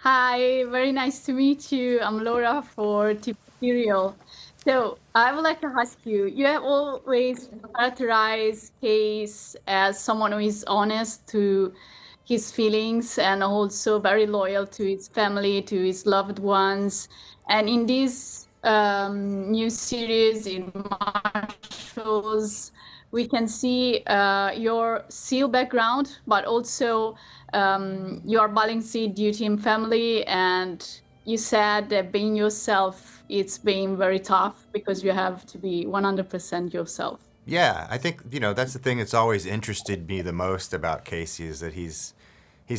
Hi, very nice to meet you. I'm Laura for TV Serial. So I would like to ask you, you have always characterized Case as someone who is honest to his feelings and also very loyal to his family, to his loved ones. And in this new series, in Marshals, we can see your SEAL background, but also you are balancing duty and family, and you said that being yourself, it's been very tough because you have to be 100% yourself. Yeah, I think that's the thing that's always interested me the most about Casey is that he's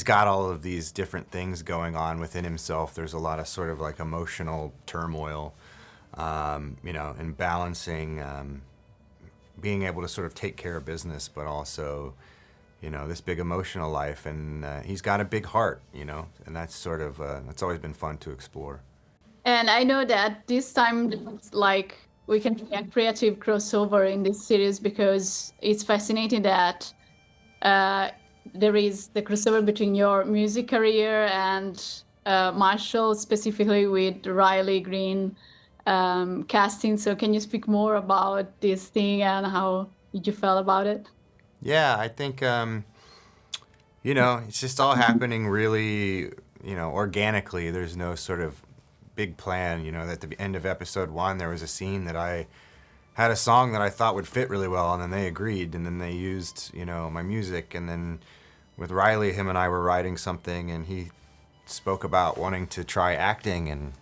got all of these different things going on within himself. There's a lot of sort of like emotional turmoil, and balancing, being able to sort of take care of business, but also this big emotional life, and he's got a big heart, and that's sort of that's always been fun to explore. And I know that this time, like, we can see a creative crossover in this series because it's fascinating that uh, there is the crossover between your music career and Marshall, specifically with Riley Green casting. So can you speak more about this thing and how did you feel about it? Yeah, I think it's just all happening really, organically. There's no sort of big plan. At the end of episode one, there was a scene that I had a song that I thought would fit really well, and then they agreed, and then they used, my music, and then with Riley, him and I were writing something, and he spoke about wanting to try acting, and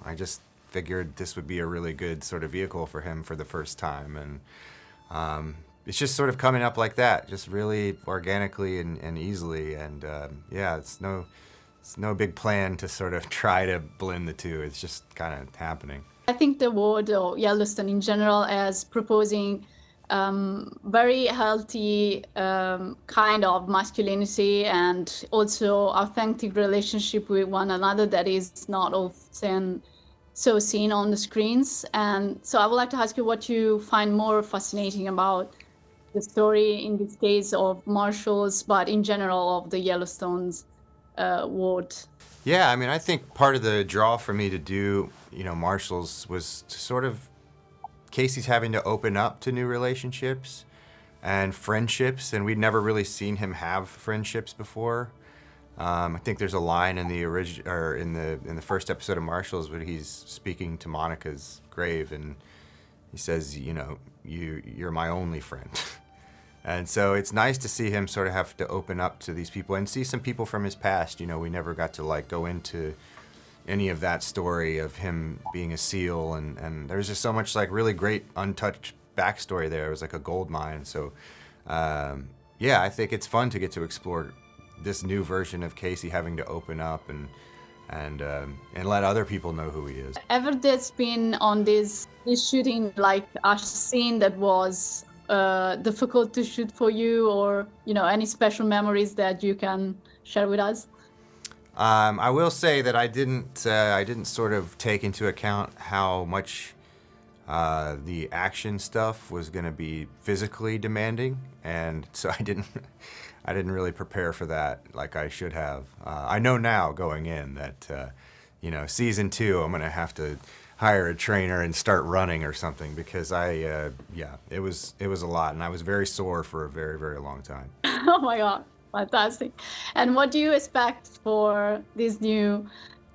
I just figured this would be a really good sort of vehicle for him for the first time, and it's just sort of coming up like that, just really organically and easily, and yeah, it's no big plan to sort of try to blend the two. It's just kind of happening. I think the world or Yellowstone in general as proposing very healthy kind of masculinity and also authentic relationship with one another that is not often so seen on the screens. And so I would like to ask you what you find more fascinating about the story in this case of Marshall's, but in general of the Yellowstone's world. Yeah, I mean, I think part of the draw for me to do, Marshall's was to sort of Casey's having to open up to new relationships and friendships, and we'd never really seen him have friendships before. I think there's a line in the original or in the first episode of Marshall's where he's speaking to Monica's grave, and he says, you're my only friend. And so it's nice to see him sort of have to open up to these people and see some people from his past. We never got to like go into any of that story of him being a SEAL, and there's just so much like really great untouched backstory there. It was like a gold mine. So yeah, I think it's fun to get to explore this new version of Casey having to open up and let other people know who he is. Ever that's been on this shooting, like a scene that was difficult to shoot for you, or any special memories that you can share with us? I will say that I didn't sort of take into account how much the action stuff was going to be physically demanding, and so I didn't really prepare for that like I should have. I know now going in that season 2 I'm going to have to hire a trainer and start running or something because yeah, it was a lot, and I was very sore for a very, very long time. Oh my God, fantastic. And what do you expect for this new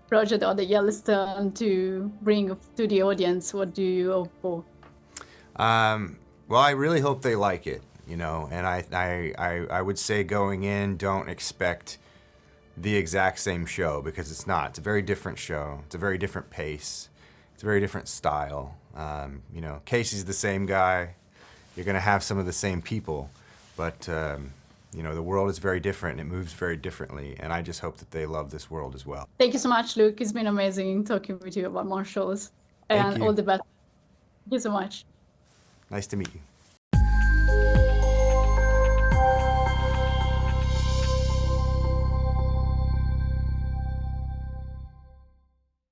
project or the Yellowstone to bring to the audience? What do you hope for? Well, I really hope they like it, and I would say going in, don't expect the exact same show because it's not. It's a very different show. It's a very different pace. It's a very different style. Casey's the same guy. You're going to have some of the same people, but the world is very different and it moves very differently, and I just hope that they love this world as well. Thank you so much, Luke. It's been amazing talking with you about Marshalls, Thank and all you. the best. Thank you so much. Nice to meet you.